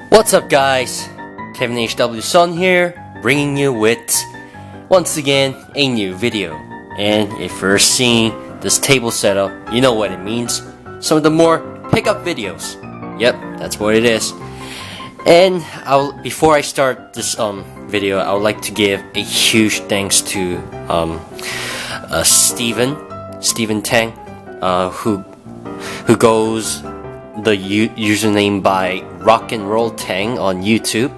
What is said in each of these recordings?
What's up guys, Kevin HW Son here, bringing you with, once again, a new video. And if you're seeing this table setup, you know what it means. Some of the more pickup videos. Yep, that's what it is. And before I start this video, I would like to give a huge thanks to Steve Teng, who goes the username by RocknRoll Teng on YouTube.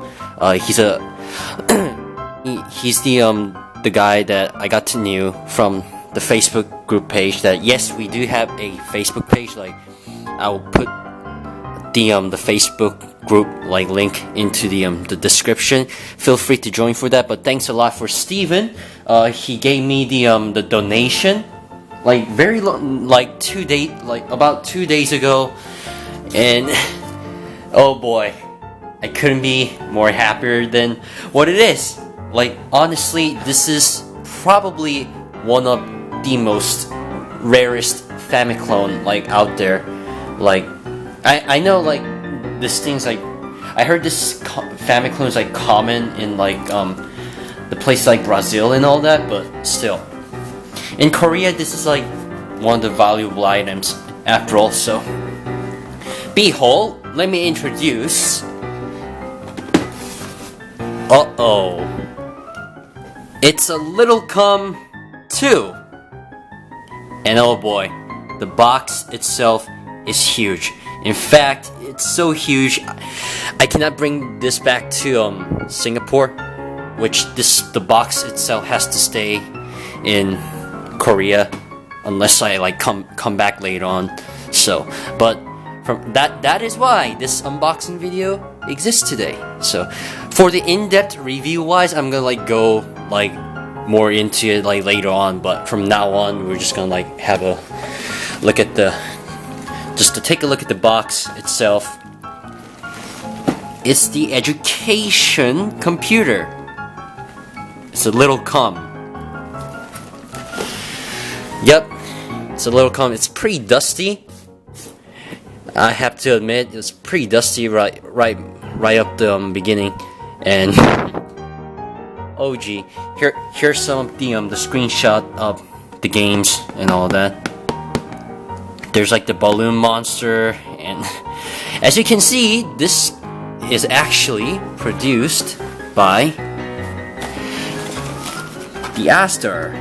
He's the guy that I got to know from the Facebook group page. That yes, we do have a Facebook page. Like I'll put the Facebook group link into the description. Feel free to join for that. But thanks a lot for Steven. He gave me the donation very long, about 2 days ago. And oh boy, I couldn't be more happier than what it is. Honestly, this is probably one of the most rarest Famiclone out there. I know this thing's I heard this Famiclone is common in the place like Brazil and all that, but still in Korea this is one of the valuable items after all. So behold, let me introduce. It's a little cum 2. And oh boy, the box itself is huge. In fact, it's so huge I cannot bring this back to Singapore, which the box itself has to stay in Korea unless I come back later on. So, but from that is why this unboxing video exists today. So for the in-depth review wise, I'm gonna go more into it later on, but from now on we're just gonna have a look at take a look at the box itself. It's the education computer. It's a little cum. Yep, it's a little cum. It's pretty dusty. I have to admit, it's pretty dusty right up the beginning. And oh gee, here's some of the screenshot of the games and all that. There's the balloon monster, and as you can see, this is actually produced by the Asder.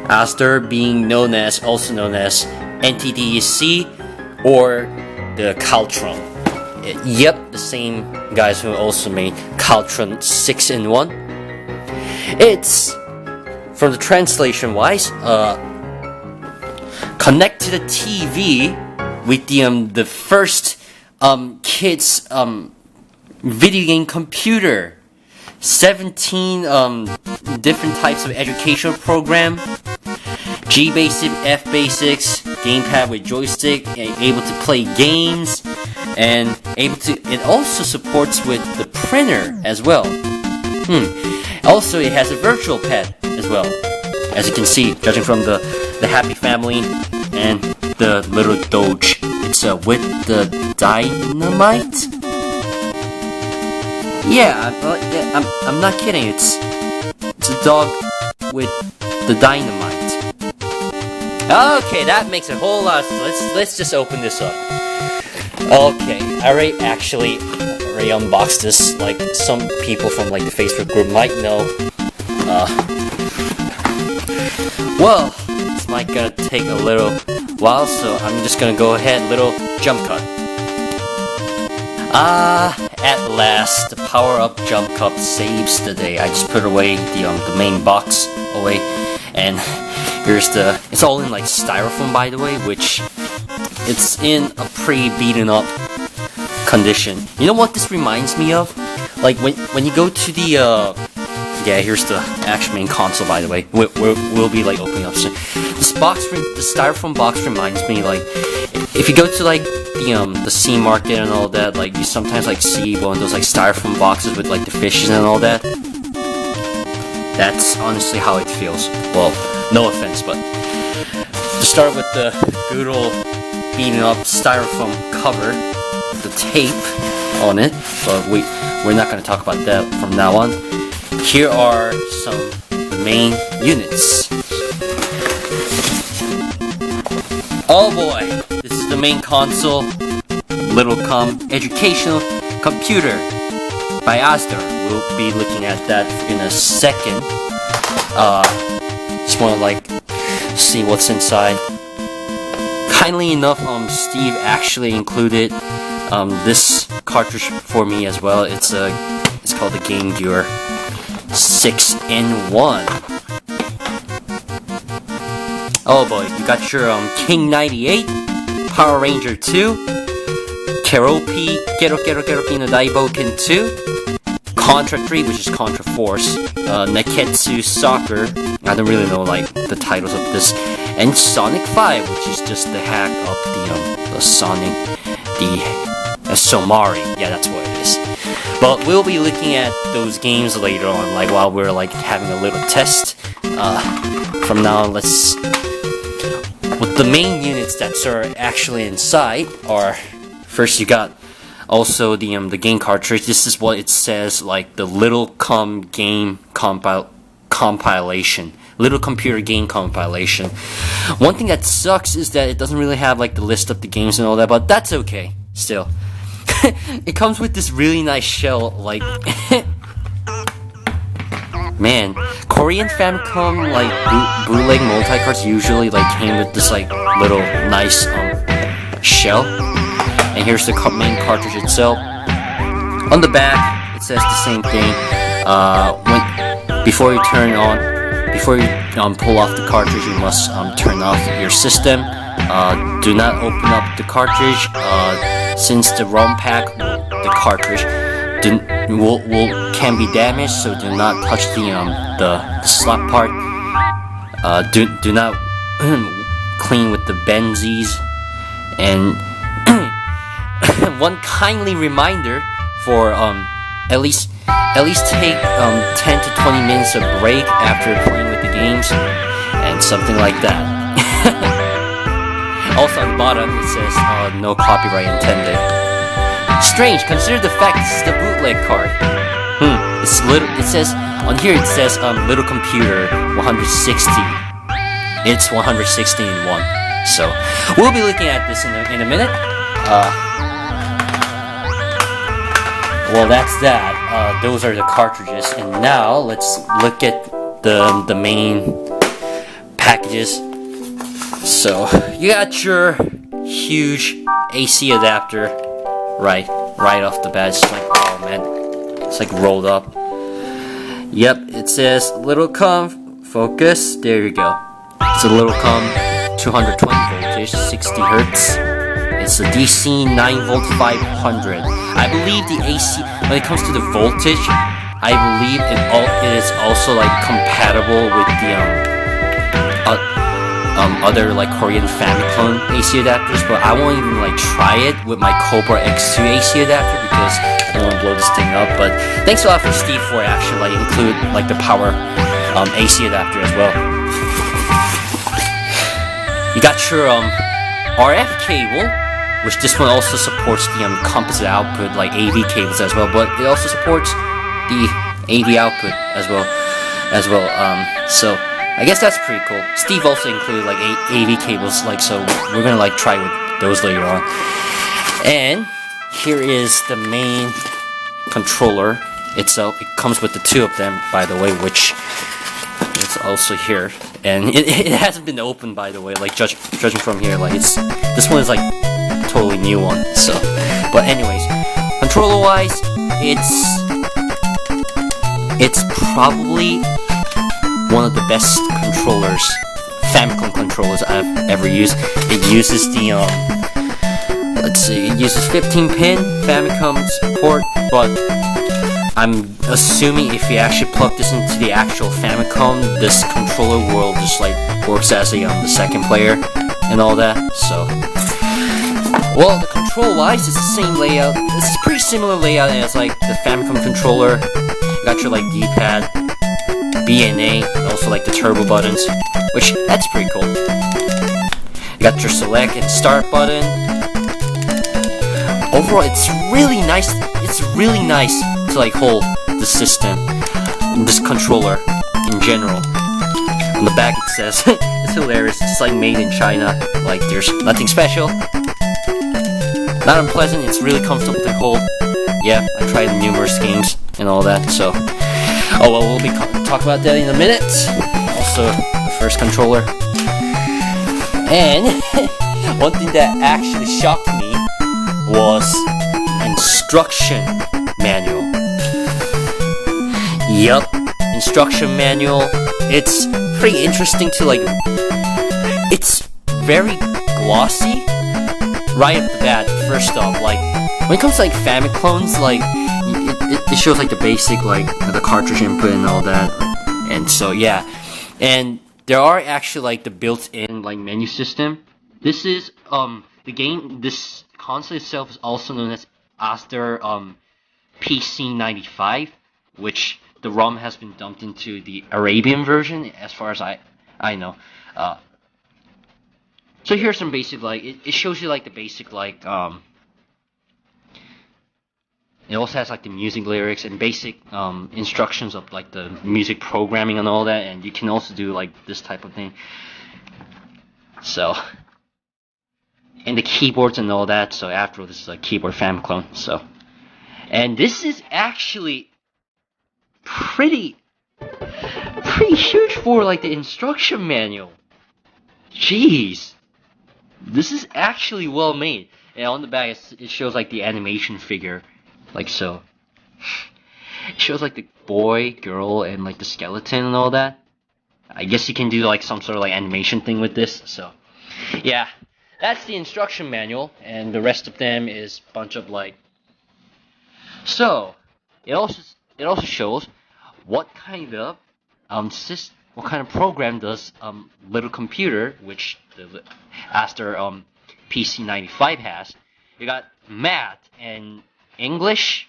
Asder being also known as NTDEC or the Caltron. Yep, the same guys who also made Caltron 6-in-1. It's, from the translation wise, connect to the TV with the first kids video game computer. 17 different types of educational program. G basic, F basics, gamepad with joystick, able to play games, and it also supports with the printer as well. Also, it has a virtual pad as well, as you can see, judging from the happy family and the little Doge. It's with the dynamite. Yeah, I'm not kidding. It's a dog with the dynamite. Okay, that makes a whole lot of sense. Let's just open this up. Okay, I already unboxed this. Some people from the Facebook group might know. Well, this might gonna take a little while, so I'm just gonna go ahead, little jump cut. At last, the power-up jump cut saves the day. I just put away the main box away, and here's it's all in styrofoam, by the way, which it's in a pretty beaten up condition. You know what this reminds me of? When you go to the yeah, here's the actual main console, by the way. We'll be opening up soon. The styrofoam box reminds me if you go to the sea market and all that, you sometimes see one of those styrofoam boxes with the fishes and all that. That's honestly how it feels. Well, no offense, but to start with the good old beaten up styrofoam cover, the tape. on it, but we're not going to talk about that from now on. Here are some main units. Oh boy, this is the main console, Little Educational Computer by Asder. We'll be looking at that in a second. Just want to like see what's inside. Kindly enough, Steve actually included this cartridge for me as well. It's called the Game Gear 6-in-1. Oh boy, you got your King 98, Power Ranger 2, Kero Pino Daiboken 2, Contra 3, which is Contra Force, Neketsu Soccer, I don't really know like the titles of this, and Sonic 5, which is just the hack of the Sonic, the Somari, yeah, that's what it is. But we'll be looking at those games later on, like while we're like having a little test. From now on, let's. What the main units that are actually inside are, first you got also the game cartridge. This is what it says, like the Little Game compilation, Little Computer Game compilation. One thing that sucks is that it doesn't really have like the list of the games and all that, but that's okay still. It comes with this really nice shell, like man, Korean Famicom like bootleg multicarts usually like came with this like little nice shell. And here's the main cartridge itself. On the back, it says the same thing. Before you pull off the cartridge, you must turn off your system. Do not open up the cartridge, since the ROM pack, the cartridge, can be damaged. So do not touch the slot part. Do not clean with the benzies. And one kindly reminder for at least take 10 to 20 minutes of break after playing with the games and something like that. Also on the bottom it says no copyright intended. Strange, consider the fact this is the bootleg card. It says on here, it says Little Computer 160. It's 160 in 1. So we'll be looking at this in a minute. Well, that's that. Those are the cartridges, and now let's look at the main packages. So you got your huge AC adapter, right off the bat. It's like, oh man, it's like rolled up. Yep, it says Little focus. There you go. It's a Little 220 voltage, 60 hertz. It's a DC 9V 500. I believe the AC, when it comes to the voltage, I believe it is also like compatible with the other like Korean Famiclone AC adapters, but I won't even like try it with my Cobra X2 AC adapter because I don't want to blow this thing up. But thanks a lot for Steve for actually like include like the power AC adapter as well. You got your RF cable, which this one also supports the composite output like AV cables as well, but it also supports the AV output as well. So I guess that's pretty cool. Steve also included like AV cables, like, so we're gonna like try with those later on. And here is the main controller itself. It comes with the two of them, by the way, which is also here. And it hasn't been opened, by the way, like judging from here, like this one is like a totally new one. So, but anyways, controller wise, it's probably one of the best controllers, Famicom controllers I've ever used. It uses the it uses 15-pin Famicom support, but I'm assuming if you actually plug this into the actual Famicom, this controller will just like works as the second player and all that. So, well, the control wise, it's the same layout. It's a pretty similar layout as like the Famicom controller. You got your like D-pad, B and A, also like the turbo buttons, which that's pretty cool. You got your select and start button. overall, it's really nice. It's really nice to like hold the system, this controller in general. On the back it says, it's hilarious, it's like made in China, like there's nothing special. Not unpleasant, it's really comfortable to hold. Yeah, I tried numerous games and all that, so... Oh well, we'll be talking about that in a minute. Also, the first controller. And, one thing that actually shocked me was instruction manual. Yup, instruction manual. It's pretty interesting to like... It's very glossy. Right at the bat, first off, like, when it comes to like Famiclones, like, it shows like the basic, like, the cartridge input and all that, and so yeah, and there are actually like the built-in like menu system. This is this console itself is also known as Asder PC-95, which the ROM has been dumped into the Arabian version, as far as I know. So here's some basic, like, it shows you like the basic, like, it also has like the music lyrics and basic instructions of like the music programming and all that, and you can also do like this type of thing. So, and the keyboards and all that. So after all, this is like keyboard Famiclone. So, and this is actually pretty huge for like the instruction manual. Jeez. This is actually well made, and on the back it shows like the animation figure, like so. It shows like the boy, girl, and like the skeleton and all that. I guess you can do like some sort of like animation thing with this. So, yeah, that's the instruction manual, and the rest of them is a bunch of like. So, it also shows what kind of what kind of program does little computer, which the Asder PC-95 has. You got math and English,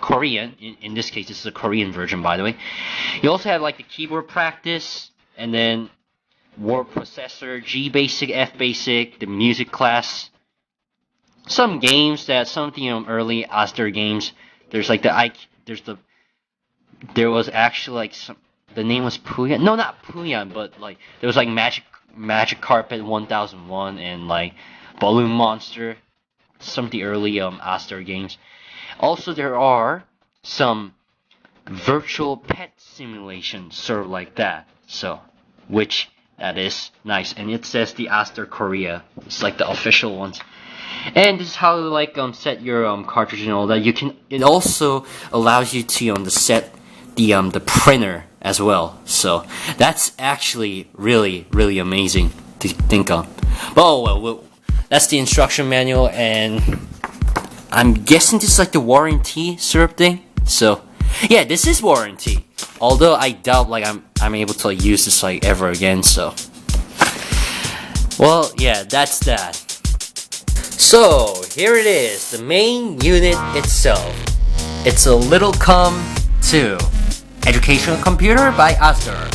Korean. In this case, this is a Korean version, by the way. You also have like the keyboard practice, and then word processor, G basic, F basic, the music class. Some games that some of the early Asder games. There's like there was actually like some. The name was Puyan. No, not Puyan, but like there was like Magic Carpet 1001 and like Balloon Monster. Some of the early Asder games. Also, there are some virtual pet simulations, sort of like that. So, which that is nice, and it says the Asder Korea. It's like the official ones. And this is how to like set your cartridge and all that. You can. It also allows you to set the printer as well. So that's actually really amazing to think of. But oh well, that's the instruction manual, and I'm guessing this is like the warranty sort of thing. So yeah, this is warranty. Although I doubt like I'm able to like use this like ever again. So well, yeah, that's that. So here it is, the main unit itself. It's a Little Com 2 educational computer by Asder.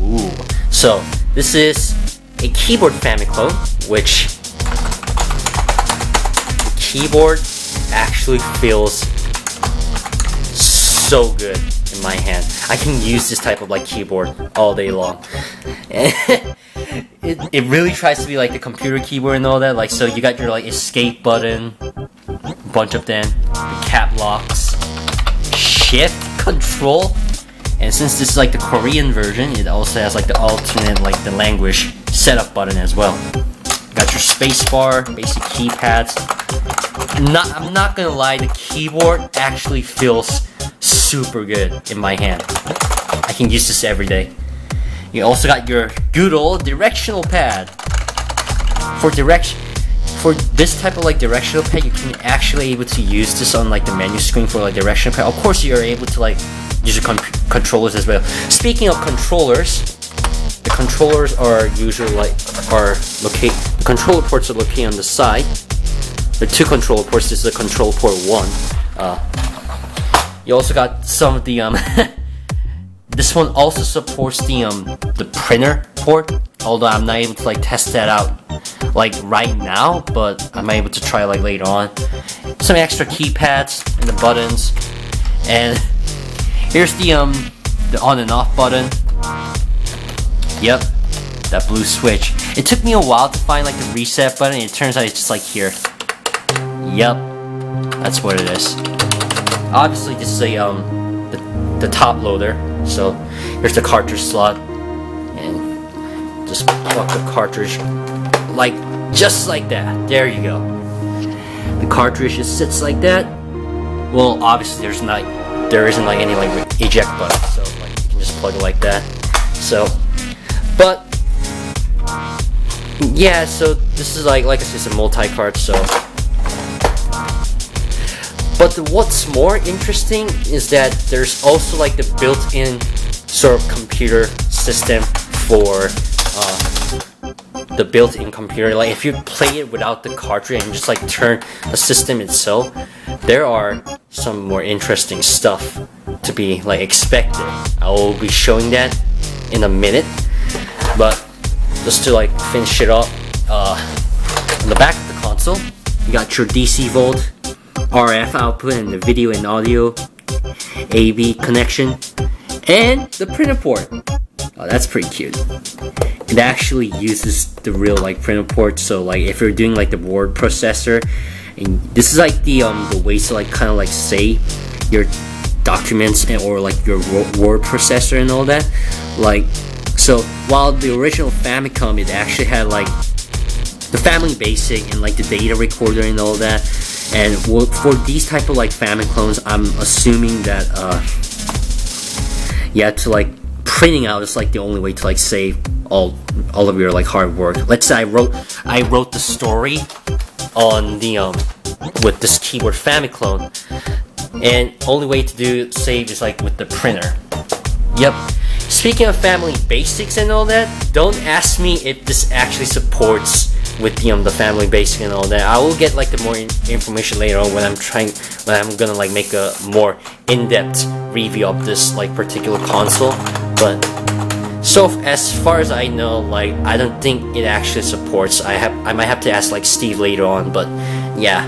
Ooh. So this is a keyboard Famiclone, which the keyboard actually feels so good in my hand. I can use this type of like keyboard all day long. It really tries to be like the computer keyboard and all that. Like, so you got your like escape button, a bunch of them, the cap locks, shift, control, and since this is like the Korean version, it also has like the alternate like the language setup button as well. Got your space bar, basic keypads. I'm not gonna lie, the keyboard actually feels super good in my hand. I can use this every day. You also got your good old directional pad. For this type of like directional pad, you can actually able to use this on like the menu screen for like directional pad. Of course, you're able to like use your controllers as well. Speaking of controllers, the controllers are usually like the controller ports are located on the side. There are two controller ports. This is a control port 1. You also got some of the this one also supports the printer port, although I'm not able to like test that out like right now, but I'm able to try like later on. Some extra keypads and the buttons, and here's the on and off button. Yep, that blue switch. It took me a while to find like the reset button. It turns out it's just like here. Yep, that's what it is. Obviously this is a the top loader. So here's the cartridge slot, and just plug the cartridge like just like that. There you go. The cartridge just sits like that. Well, obviously there isn't like any like eject button, so like you can just plug it like that. So, but yeah, so this is like I said, it's a multi-cart. So, but what's more interesting is that there's also like the built-in sort of computer system for the built-in computer. Like if you play it without the cartridge and just like turn the system itself, there are some more interesting stuff to be like expected. I will be showing that in a minute, but just to like finish it up, on the back of the console you got your DC volt, RF output, and the video and audio AV connection, and the printer port. Oh, that's pretty cute. It actually uses the real like printer port, so like if you're doing like the word processor, and this is like the way to like kind of like save your documents or like your word processor and all that. Like, so while the original Famicom, it actually had like the Family Basic and like the data recorder and all that, and for these type of like Famiclones, I'm assuming that yeah, to like printing out is like the only way to like save all of your like hard work. Let's say I wrote the story on the with this keyboard Famiclone, and only way to do save is like with the printer. Yep. Speaking of Family Basics and all that, don't ask me if this actually supports with the Family Basic and all that. I will get like the more information later on when I'm gonna like make a more in-depth review of this like particular console. But so as far as I know, like I don't think it actually supports. I might have to ask like Steve later on, but yeah.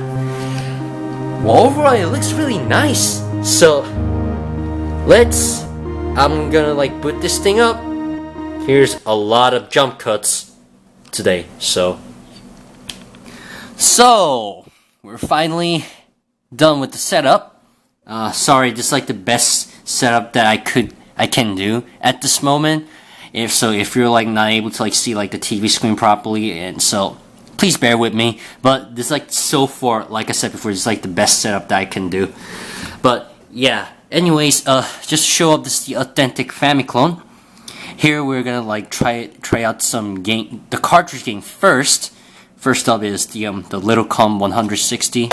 Well, overall it looks really nice. So I'm gonna like boot this thing up. Here's a lot of jump cuts today, so we're finally done with the setup. Sorry, this is like the best setup that I can do at this moment. If you're like not able to like see like the TV screen properly, and so please bear with me. But this like so far, like I said before, it's like the best setup that I can do. But yeah. Anyways, just to show up, this is the authentic Famiclone. Here we're gonna like try out some game, the cartridge game first. First up is the Littlecom 160.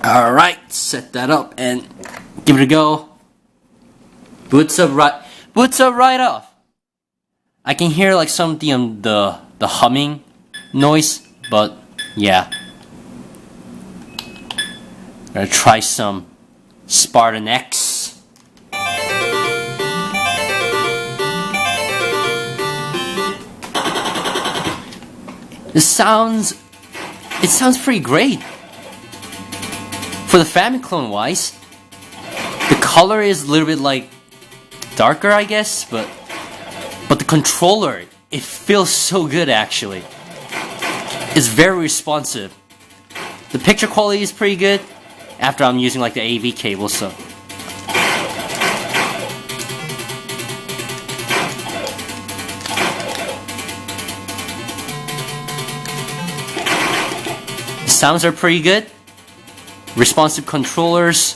All right, set that up and give it a go. Boots up right off. I can hear like some of the humming noise, but yeah. Gonna try some Spartan X. It sounds pretty great. For the Famiclone wise, the color is a little bit like darker, I guess, but the controller, it feels so good actually. It's very responsive. The picture quality is pretty good after I'm using like the AV cable, so. Sounds are pretty good. Responsive controllers.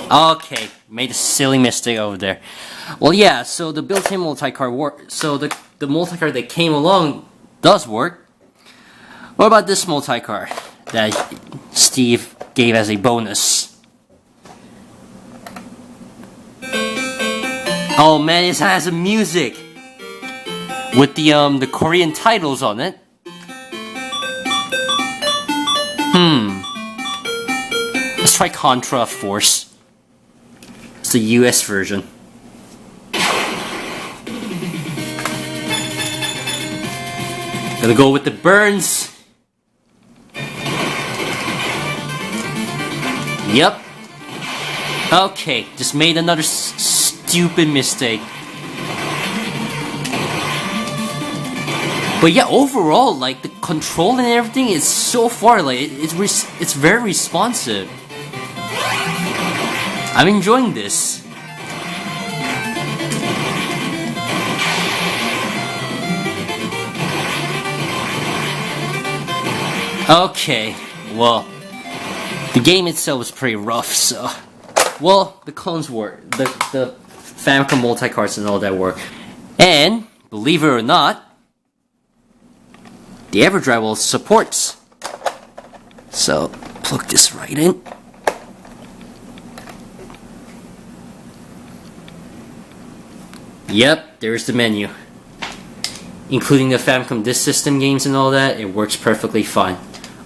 Okay, made a silly mistake over there. Well, yeah, so the built-in multi-cart work. So the multi-cart that came along does work. What about this multi-cart that Steve gave as a bonus? Oh man, it has music. with the Korean titles on it. Let's try Contra Force. It's the US version. Gonna go with the burns. Yep. Okay, just made another stupid mistake. But yeah, overall, like the control and everything is so far, like it's very responsive. I'm enjoying this. Okay, well, the game itself was pretty rough, so... Well, the clones work. The Famiclone multicarts and all that work. And, believe it or not, the Everdrive also supports. So, plug this right in. Yep, there's the menu. Including the Famicom Disk System games and all that, it works perfectly fine.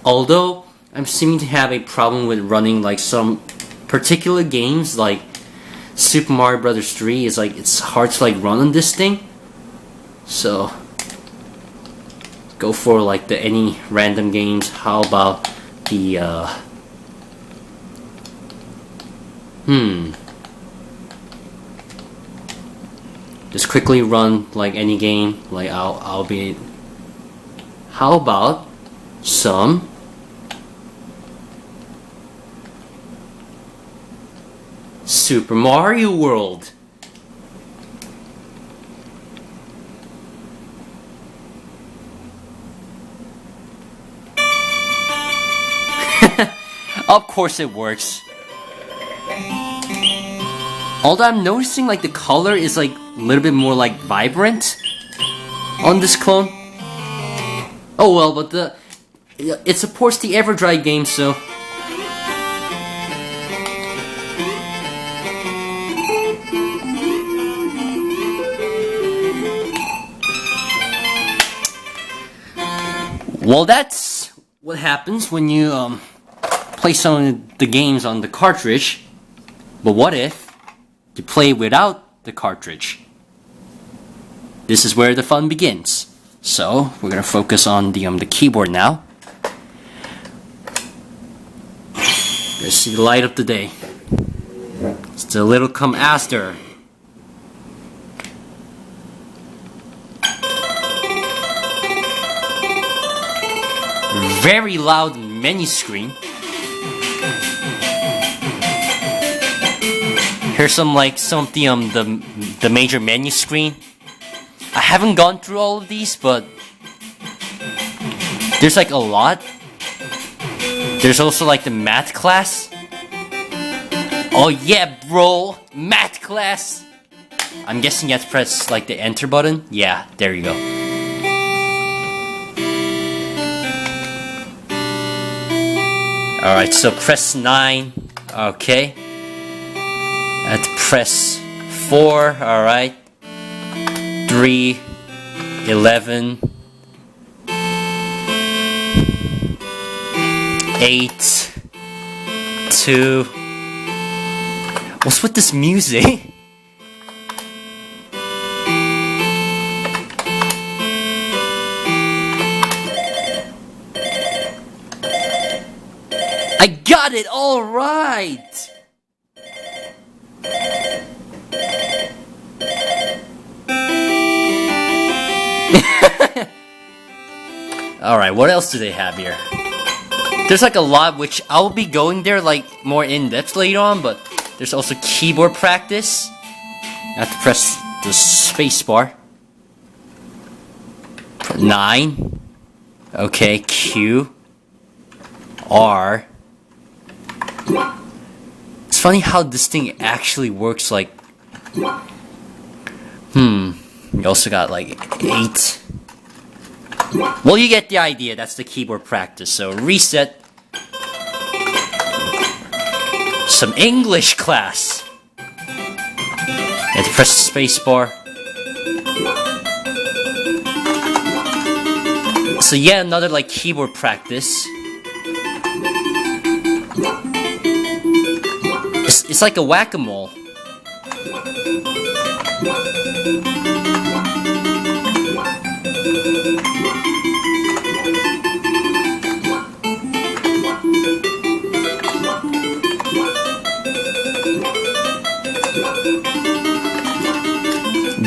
Although, I'm seeming to have a problem with running like some particular games, like Super Mario Bros. 3 is like, it's hard to like run on this thing. So, go for like the any random games. How about the just quickly run like any game. Like I'll be. How about some Super Mario World? Of course it works. Although I'm noticing like the color is like a little bit more like vibrant on this clone. Oh well, but it supports the Everdrive game, so well, that's what happens when you play some of the games on the cartridge. But what if you play without the cartridge? This is where the fun begins. So we're gonna focus on the keyboard now. Let's see the light of the day. It's the little Asder. Very loud menu screen. Here's some of the major menu screen. I haven't gone through all of these, but there's like a lot. There's also like the math class. Oh yeah, bro, math class. I'm guessing you have to press like the enter button. Yeah, there you go. Alright, so press 9. Okay. I have to press 4. Alright. 3. 11. 8. 2. What's with this music? I got it all right. All right, what else do they have here? There's like a lot, which I'll be going there like more in depth later on, but there's also keyboard practice. I have to press the space bar. 9. Okay, Q. R. It's funny how this thing actually works, like... You also got like 8. Well, you get the idea, that's the keyboard practice. So reset. Some English class. You have to press the space bar. So yeah, another like keyboard practice. It's like a whack-a-mole.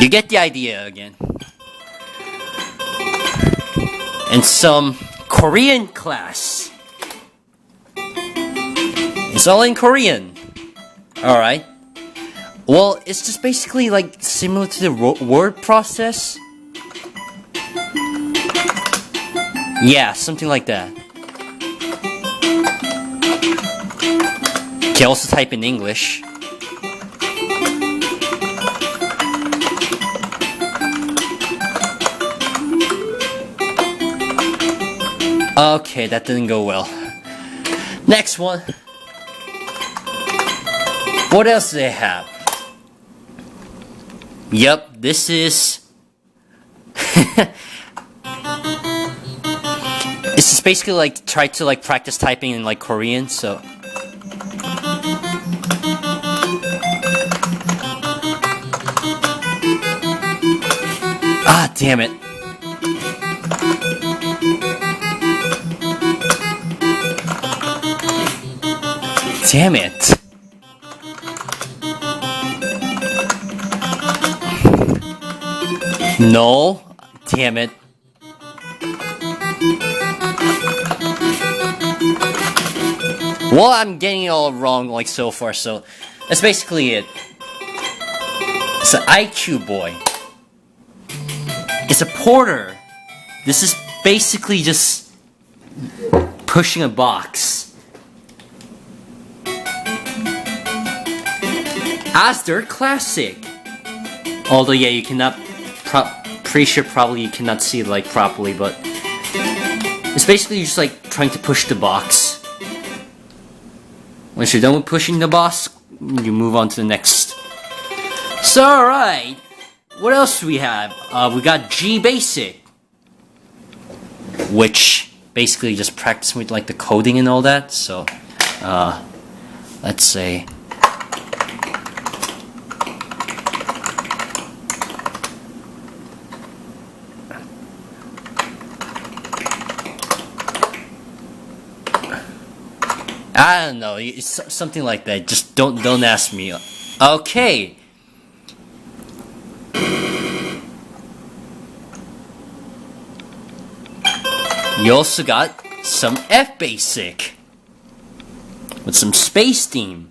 You get the idea again. And some Korean class. It's all in Korean. Alright. Well, it's just basically like similar to the word process. Yeah, something like that. You can also type in English. Okay, that didn't go well. Next one. What else do they have? Yep, this is... It's just basically like try to like practice typing in like Korean, so... Ah, damn it. Damn it. No. Damn it. Well, I'm getting it all wrong like so far, so that's basically it. It's an IQ boy. It's a porter. This is basically just pushing a box. Asder Classic. Although yeah, you cannot, pretty sure probably you cannot see it like properly, but it's basically just like trying to push the box. Once you're done with pushing the box, you move on to the next. So alright, what else do we have? We got G Basic, which basically just practicing with like the coding and all that. So let's say. I don't know, it's something like that. Just don't ask me. Okay. You also got some F Basic with some space theme.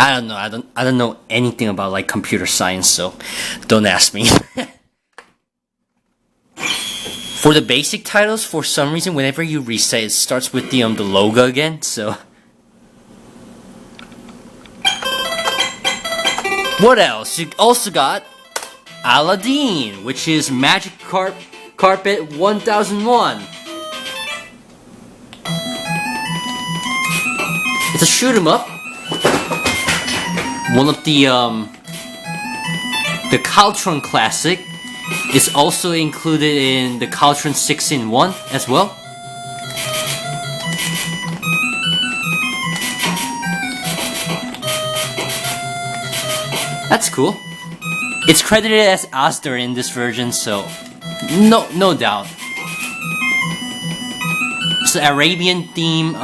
I don't know. I don't know anything about like computer science, so don't ask me. For the basic titles, for some reason, whenever you reset, it starts with the logo again. So, what else? You also got Aladdin, which is Magic Carpet 1001. It's a shoot 'em up. One of the Caltron Classic is also included in the Caltron 6-in-1 as well. That's cool. It's credited as Asder in this version, so no doubt. It's an Arabian theme.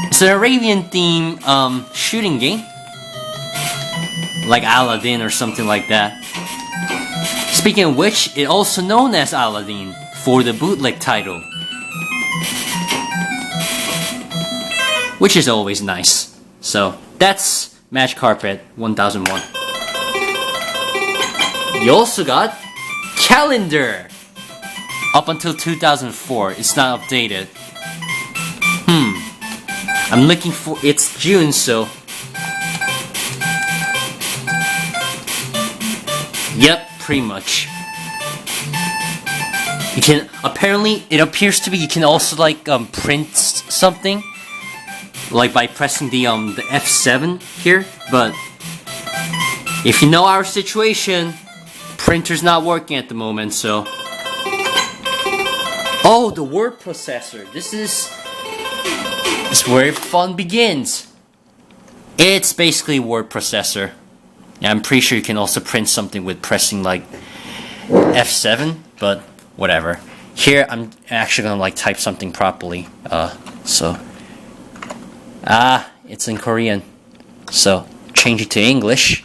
It's an Arabian theme shooting game, like Aladdin or something like that. Speaking of which, it's also known as Aladdin for the bootleg title, which is always nice. So that's Magic Carpet 1001. You also got Calendar. Up until 2004, it's not updated. I'm looking for, it's June, so. Yep, pretty much. You can, apparently, it appears to be you can also like print something, like by pressing the F7 here. But if you know our situation, printer's not working at the moment, so. Oh, the word processor. This is where fun begins. It's basically a word processor. Yeah, I'm pretty sure you can also print something with pressing like F7, but whatever. Here, I'm actually gonna like type something properly. It's in Korean. So, change it to English.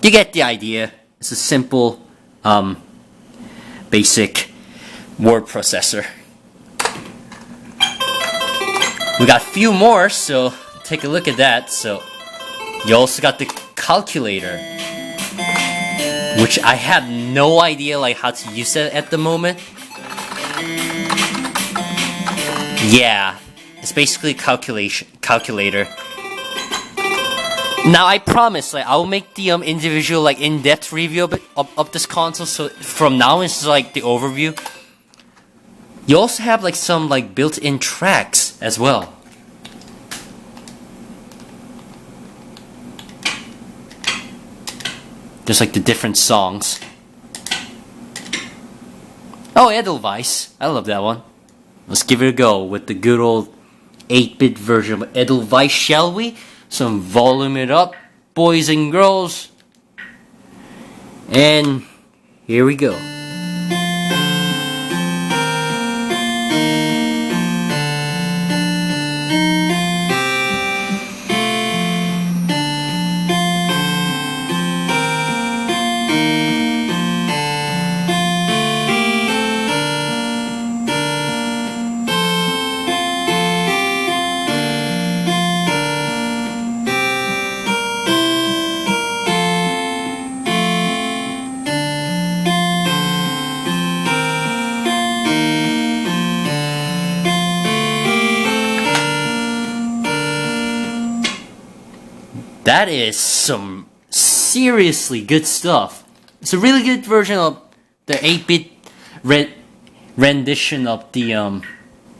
You get the idea. It's a simple, basic word processor. We got a few more, so take a look at that. So you also got the calculator, which I have no idea like how to use it at the moment. Yeah, it's basically a calculator. Now I promise, like I'll make the individual like in-depth review of this console. So from now on, it's like the overview. You also have like some like built-in tracks as well. There's like the different songs. Oh, Edelweiss, I love that one. Let's give it a go with the good old 8-bit version of Edelweiss, shall we? Some volume it up, boys and girls. And here we go. That is some seriously good stuff. It's a really good version of the 8-bit rendition of the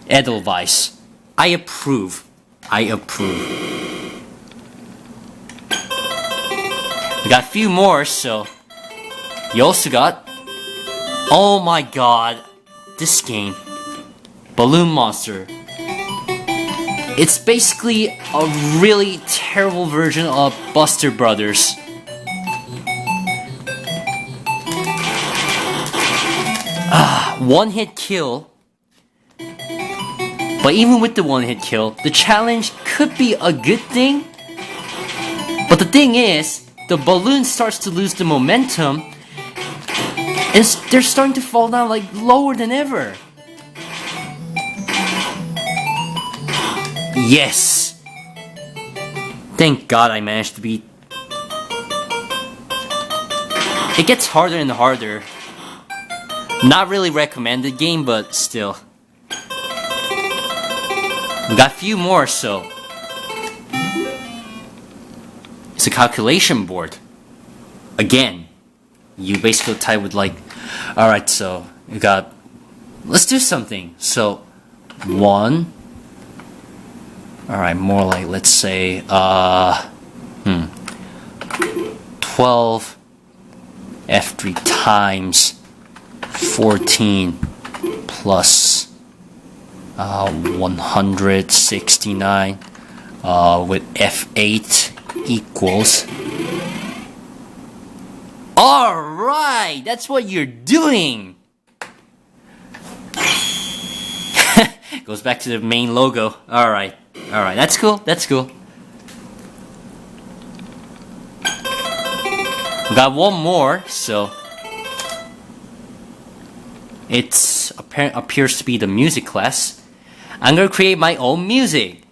Edelweiss. I approve. I approve. We got a few more, so you also got, oh my god, this game, Balloon Monster. It's basically a really terrible version of Buster Brothers. One-hit kill. But even with the one-hit kill, the challenge could be a good thing. But the thing is, the balloon starts to lose the momentum, and they're starting to fall down like lower than ever. Yes! Thank God I managed to beat. It gets harder and harder. Not really recommended game, but still. We got a few more, so. It's a calculation board. Again, you basically type with like, alright, so you got, let's do something. So, 1. Alright, more like, let's say, 12 F3 times 14 plus 169 with F8 equals. Alright, that's what you're doing! Goes back to the main logo. Alright, that's cool, that's cool. Got one more, so it appears to be the music class. I'm gonna create my own music.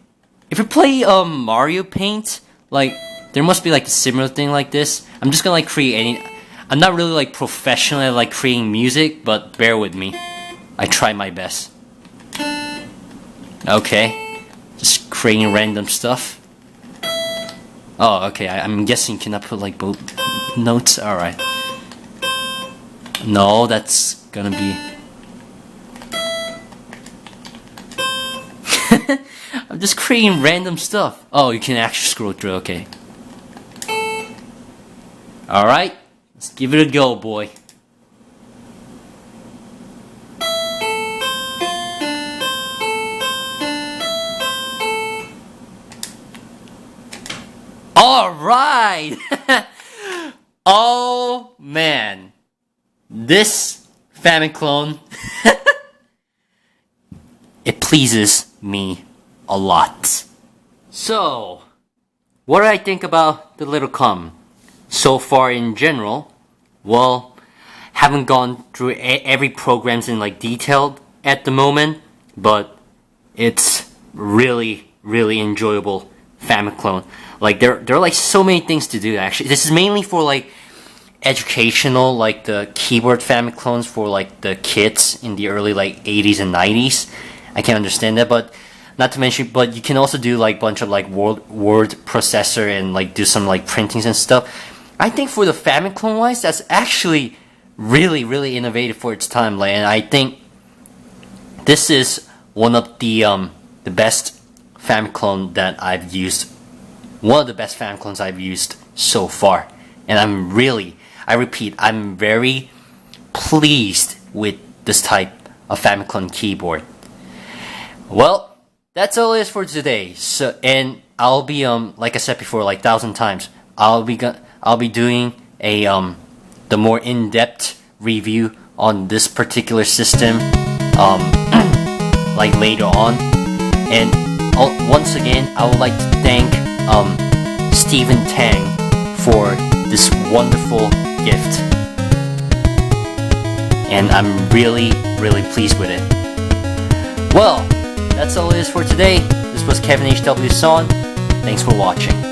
If you play Mario Paint, like there must be like a similar thing like this. I'm just gonna like create any. I'm not really like professional at like creating music, but bear with me. I try my best. Okay, just creating random stuff. Oh, okay. I'm guessing you cannot put like both notes. All right. No, that's gonna be. I'm just creating random stuff. Oh, you can actually scroll through. Okay. All right. Let's give it a go, boy. Alright! Oh man. This Famiclone it pleases me a lot. So, what do I think about the little com? So far in general, well, haven't gone through every programs in like detail at the moment, but it's really enjoyable Famiclone. Like there are like so many things to do actually. This is mainly for like educational, like the keyboard Famiclones for like the kids in the early like 80s and 90s. I can understand that, but not to mention, but you can also do like bunch of like word processor and like do some like printings and stuff. I think for the Famiclone wise, that's actually really innovative for its time. Like, and I think this is one of the best Famiclone that I've used. One of the best Famiclones I've used so far. And I repeat, I'm very pleased with this type of Famiclone keyboard. Well, that's all it is for today. So, and I'll be like I said before, like 1,000 times, I'll be doing a the more in-depth review on this particular system like later on. And once again, I would like to thank Steve Teng for this wonderful gift, and I'm really pleased with it. Well, that's all it is for today. This was Kevin HW Son. Thanks for watching.